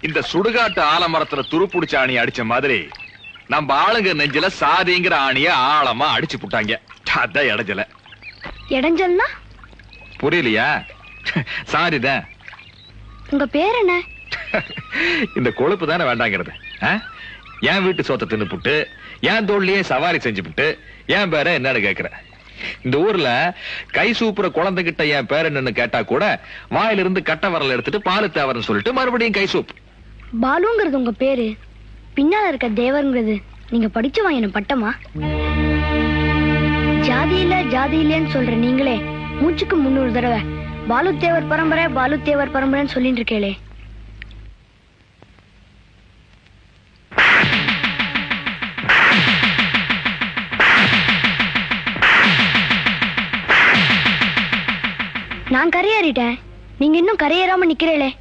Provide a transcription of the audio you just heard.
இந்த சுடுகாட்டு ஆலமரத்துல துருப்புடிச்ச ஆணியை அடிச்ச மாதிரி நம்ம ஆளுங்க நெஞ்சில சாதிங்கிற ஆணிய ஆழமா அடிச்சு புட்டாங்க. அதான் இடைஞ்சல. இடைஞ்சல்னா புரியலையா? சாரிதான். உங்க பேர் என்ன? இந்த கொழுப்பு தானே வேண்டாங்கிறது. என் வீட்டு சோத்தை தின்னு புட்டு என் தோல்லையே சவாரி செஞ்சு புட்டு என் பேர என்னன்னு கேக்குற. இந்த ஊர்ல கை சூப்புற குழந்தைகிட்ட என் பேர் என்னன்னு கேட்டா கூட வாயிலிருந்து கட்ட வரல எடுத்துட்டு பாலு தேவர்னு சொல்லிட்டு மறுபடியும் கை சூப். பாலுங்கிறது உங்க பேரு, பின்னால இருக்க தேவர்ங்கிறது நீங்க படிச்சு வாங்கின பட்டமா? ஜாதி இல்ல ஜாதி இல்லன்னு சொல்ற நீங்களே மூச்சுக்கு 300 தடவை பாலு தேவர் பரம்பரை பாலு தேவர் பரம்பரைன்னு சொல்லிட்டு இருக்கேளே. நான் கரையேறிட்டேன், நீங்க இன்னும் கரையேறாம நிக்கிறீங்களே.